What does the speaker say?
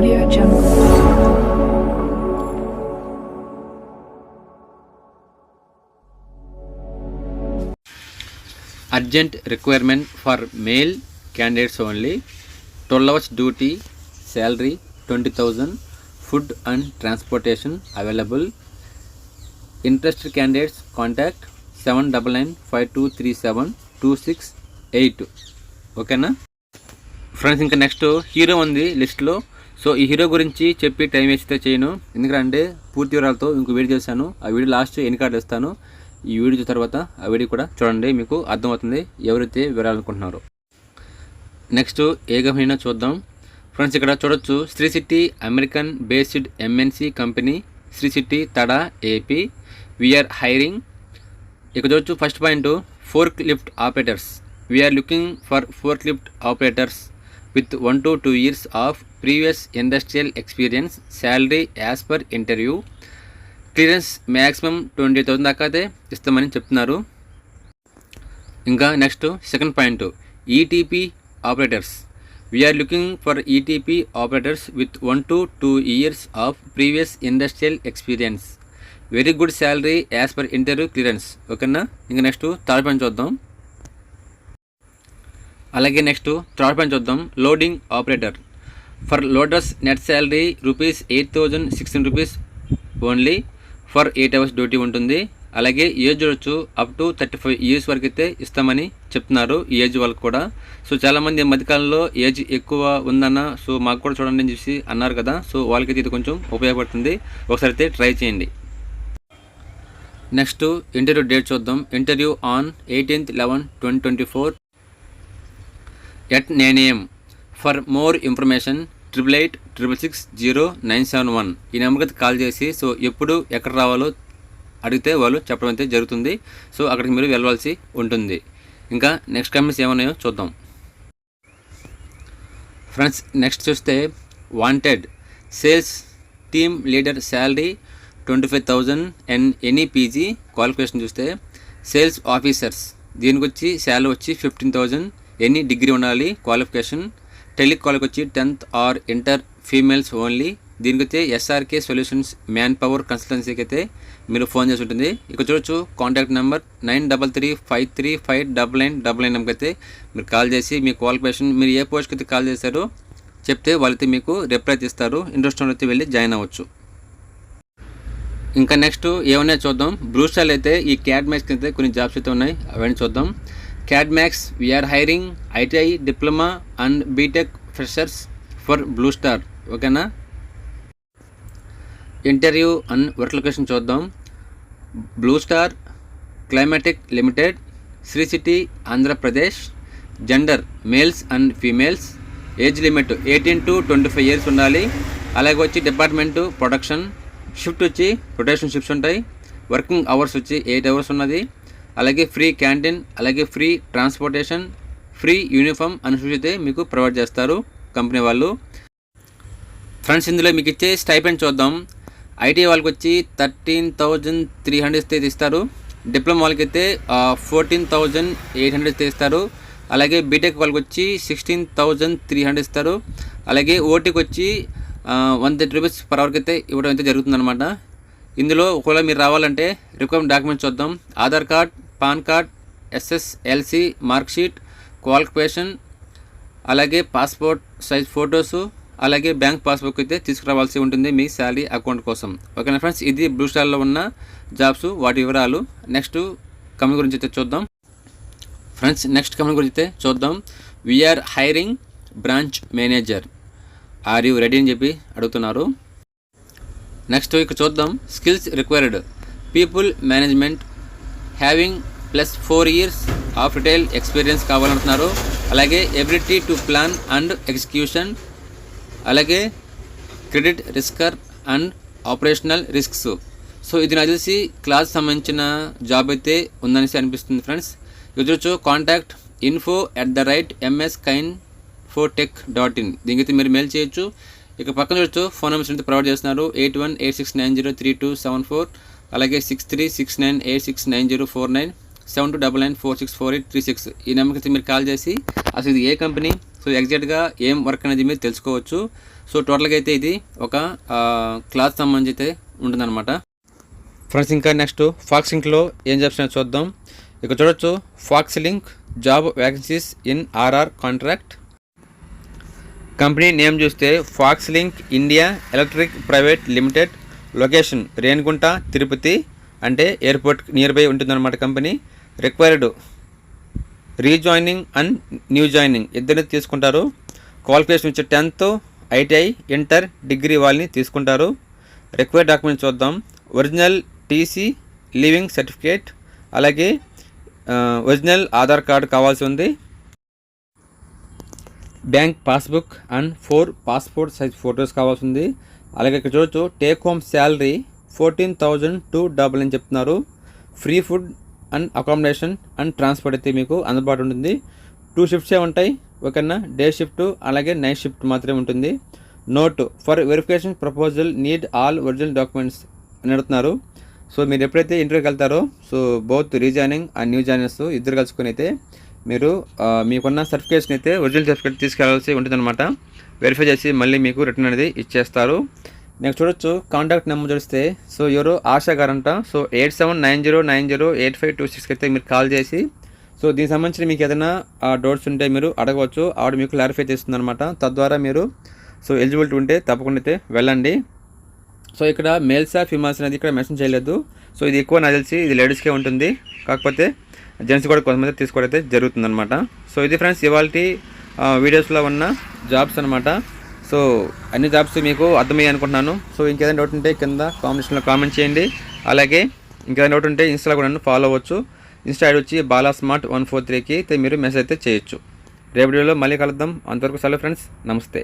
Audio Jungle. Urgent requirement for male candidates only. 12 hours duty, salary 20,000, food and transportation available. Interested candidates contact 7995237 ఓకేనా friends. ఇంకా next hero ఉంది లిస్ట్లో. So ఈ hero గురించి చెప్పి time వేస్తే చేయను, ఎందుకంటే పూర్తి వివరాలతో ఇంకో వీడియో చేశాను. ఆ వీడియో లాస్ట్ ఎన్ని కార్డు ఇస్తాను. ఈ వీడియో చూసిన తర్వాత ఆ వీడియో కూడా చూడండి, మీకు అర్థమవుతుంది ఎవరైతే వివరాలనుకుంటున్నారో. నెక్స్ట్ ఏ కంపెనీనో చూద్దాం ఫ్రెండ్స్. ఇక్కడ చూడొచ్చు Sri City American based MNC company, Sri City Tada AP. We are hiring. ఇక్కడ చూడొచ్చు first point fork lift operators. We are looking for fork lift operators with 1 to 2 years of previous industrial experience. Salary as per interview. Clearance maximum 20,000 దాకా అయితే ఇస్తామని చెప్తున్నారు. ఇంకా next second point ETP operators. We are looking for ETP operators with 1 to 2 years of previous industrial experience. Very good salary as per interview clearance. ఓకేనా. ఇంకా next third point చూద్దాం. అలాగే next third point చూద్దాం. Loading operator. For loaders net salary ₹8,016 only for 8 hours duty ఉంటుంది. అలాగే age చూడొచ్చు up to 35 years వరకు అయితే ఇస్తామని చెప్తున్నారు ఈ ఏజ్ వాళ్ళకి కూడా. సో చాలామంది మధ్యకాలంలో ఏజ్ ఎక్కువ ఉందన్న, సో మాకు కూడా చూడండి అని చెప్పి అన్నారు కదా. సో వాళ్ళకైతే ఇది కొంచెం ఉపయోగపడుతుంది, ఒకసారి అయితే ట్రై చేయండి. నెక్స్ట్ ఇంటర్వ్యూ డేట్ చూద్దాం. Interview on 18/11/2024 at 9 AM. For more information 8886600971 ఈ నెంబర్కి కాల్ చేసి సో ఎప్పుడు ఎక్కడ రావాలో అడిగితే వాళ్ళు చెప్పడం అయితే జరుగుతుంది. సో అక్కడికి మీరు వెళ్ళవలసి ఉంటుంది. ఇంకా నెక్స్ట్ కంపెనీస్ ఏమన్నాయో చూద్దాం ఫ్రెండ్స్. నెక్స్ట్ చూస్తే wanted sales team leader, salary 25,000 and any PG. Qualification చూస్తే సేల్స్ ఆఫీసర్స్, దీనికి వచ్చి శాలరీ వచ్చి 15,000, ఎనీ డిగ్రీ ఉండాలి క్వాలిఫికేషన్. టెలికాల్కి వచ్చి 10th are inter, females only. దీనికి అయితే ఎస్ఆర్కే సొల్యూషన్స్ మ్యాన్ పవర్ కన్సల్టెన్సీకి అయితే మీరు ఫోన్ చేసి ఉంటుంది. ఇక్కడ చూడొచ్చు కాంటాక్ట్ నెంబర్ 9335359999 నెంబర్కి అయితే మీరు కాల్ చేసి మీ క్వాలిఫికేషన్, మీరు ఏ పోస్ట్కి అయితే కాల్ చేశారో చెప్తే వాళ్ళైతే మీకు రిప్లై ఇస్తారు. ఇంట్రెస్ట్ అయితే వెళ్ళి జాయిన్ అవ్వచ్చు. ఇంకా నెక్స్ట్ ఏమన్నా చూద్దాం. బ్లూ స్టార్ అయితే ఈ క్యాడ్ మ్యాక్స్కి అయితే కొన్ని జాబ్స్ అయితే ఉన్నాయి, అవన్నీ చూద్దాం. CAD Max, we are hiring ITI diploma and BTech freshers for Blue Star. ఓకేనా. ఇంటర్వ్యూ అండ్ వర్క్ లొకేషన్ చూద్దాం. Blue Star Climatic Limited, Sri City Andhra Pradesh. Gender males and females. Age limit 18 to 25 years ఉండాలి. అలాగే వచ్చి department production. Shift వచ్చి rotation shifts ఉంటాయి. Working hours వచ్చి 8 hours ఉన్నది. అలాగే ఫ్రీ క్యాంటీన్, అలాగే ఫ్రీ ట్రాన్స్పోర్టేషన్, ఫ్రీ యూనిఫామ్ అని అయితే మీకు ప్రొవైడ్ చేస్తారు కంపెనీ వాళ్ళు. ఫ్రెండ్స్ ఇందులో మీకు ఇచ్చే స్టైపెండ్ చూద్దాం. ఐటీ వాళ్ళకి వచ్చి 13,300 ఇస్తారు. డిప్లొమా వాళ్ళకి అయితే 14,800 ఇస్తారు. అలాగే బీటెక్ వాళ్ళకి వచ్చి 16,300 ఇస్తారు. అలాగే ఓటీకి వచ్చి ₹130 per hour అయితే ఇవ్వడం అయితే జరుగుతుందన్నమాట. ఇందులో ఒకవేళ మీరు రావాలంటే రిక్వైర్మెంట్ డాక్యుమెంట్స్ చూద్దాం. Aadhaar card, pan card, SSLC marksheet, qualification, అలాగే పాస్పోర్ట్ సైజ్ ఫొటోసు, అలాగే బ్యాంక్ పాస్బుక్ అయితే తీసుకురావాల్సి ఉంటుంది మీ శాలరీ అకౌంట్ కోసం. ఓకేనా ఫ్రెండ్స్, ఇది బ్లూ స్టార్లో ఉన్న జాబ్స్, వాటి వివరాలు. నెక్స్ట్ కంపెనీ గురించి అయితే చూద్దాం ఫ్రెండ్స్. నెక్స్ట్ కంపెనీ గురించి అయితే చూద్దాం. We are hiring branch manager, are you ready అని చెప్పి అడుగుతున్నారు. నెక్స్ట్ ఇక్కడ చూద్దాం. Skills required people management, having +4 years of retail experience కావాలంటున్నారు. అలాగే ability to plan and execution, అలాగే credit risk and operational risks. So ఇది నాకు తెలిసి క్లాస్ సంబంధించిన జాబ్ అయితే ఉందనేసి అనిపిస్తుంది ఫ్రెండ్స్. ఇది చూడొచ్చు కాంటాక్ట్ info@mskindfotech.in, దీనికి మీరు మెయిల్ చేయొచ్చు. ఇక పక్కన చూడొచ్చు ఫోన్ నెంబర్స్ అయితే ప్రొవైడ్ చేస్తున్నారు. 8186903274, అలాగే 6369869049, 7299464836. ఈ నెంబర్కి అయితే మీరు కాల్ చేసి అసలు ఇది ఏ కంపెనీ, సో ఎగ్జాక్ట్గా ఏం వర్క్ అనేది మీరు తెలుసుకోవచ్చు. సో టోటల్గా అయితే ఇది ఒక క్లాస్ సంబంధించి అయితే ఉంటుందన్నమాట ఫ్రెండ్స్. ఇంకా నెక్స్ట్ ఫాక్స్ లింక్లో ఏం జాబ్స్ చూద్దాం. ఇక్కడ చూడొచ్చు Foxlink job vacancies in RR contract. Company name చూస్తే Foxlink India Electric Private Limited, location Renigunta Tirupati, అంటే ఎయిర్పోర్ట్ నియర్ బై ఉంటుందన్నమాట company. Required rejoining and new joining ఇద్దరిని తీసుకుంటారు. క్వాలిఫికేషన్ వచ్చి 10th ITI ఇంటర్ డిగ్రీ వాళ్ళని తీసుకుంటారు. రిక్వైర్డ్ డాక్యుమెంట్స్ చూద్దాం. Original TC living certificate, అలాగే ఒరిజినల్ ఆధార్ కార్డు కావాల్సి ఉంది. Bank passbook and 4 passport size photos కావాల్సి ఉంది. అలాగే ఇక్కడ చూడొచ్చు టేక్ హోమ్ శాలరీ 14,200 అని చెప్తున్నారు. Free food and accommodation and transport అయితే మీకు అందుబాటు ఉంటుంది. 2 షిఫ్ట్సే ఉంటాయి, ఓకేనా. డే షిఫ్ట్ అలాగే నైట్ షిఫ్ట్ మాత్రమే ఉంటుంది. Note for verification proposal need all original documents అని అడుగుతున్నారు. సో మీరు ఎప్పుడైతే ఇంటర్వ్యూకి వెళ్తారో so both rejoining and new joiners ఇద్దరు కలుసుకొని అయితే మీరు మీకున్న సర్టిఫికేషన్ అయితే ఒరిజినల్ సర్టిఫికేట్ తీసుకెళ్లాల్సి ఉంటుందన్నమాట. వెరిఫై చేసి మళ్ళీ మీకు రిటర్న్ అనేది ఇచ్చేస్తారు. నెక్స్ట్ చూడొచ్చు కాంటాక్ట్ నెంబర్ చూస్తే సో ఎవరు ఆశా గారంట. సో 8790908526 అయితే మీరు కాల్ చేసి సో దీనికి సంబంధించి మీకు ఏదైనా డౌట్స్ ఉంటే మీరు అడగవచ్చు. ఆవిడ మీకు క్లారిఫై చేస్తుంది అనమాట. తద్వారా మీరు సో ఎలిజిబిలిటీ ఉంటే తప్పకుండా అయితే వెళ్ళండి. సో ఇక్కడ మేల్సా ఫీమేల్స్ అనేది ఇక్కడ మెన్షన్ చేయలేదు. సో ఇది ఎక్కువ నాకు తెలిసి ఇది లేడీస్కే ఉంటుంది, కాకపోతే జెంట్స్ కూడా కొంతమంది తీసుకోవడం అయితే జరుగుతుందన్నమాట. సో ఇది ఫ్రెండ్స్ ఇవాళ వీడియోస్లో ఉన్న జాబ్స్ అనమాట. సో అన్ని జాబ్స్ మీకు అర్థమయ్యాయి అనుకుంటున్నాను. సో ఇంకేదైనా డౌట్ ఉంటే కింద కామెంట్స్లో కామెంట్ చేయండి. అలాగే ఇంకేదైనా డౌట్ ఉంటే ఇన్స్టాలో కూడా నన్ను ఫాలో అవ్వచ్చు. ఇన్స్టా ఐడి వచ్చి balasmart143కి అయితే మీరు మెసేజ్ అయితే చేయొచ్చు. రేపు వీడియోలో మళ్ళీ కలుద్దాం. అంతవరకు సెలవు ఫ్రెండ్స్, నమస్తే.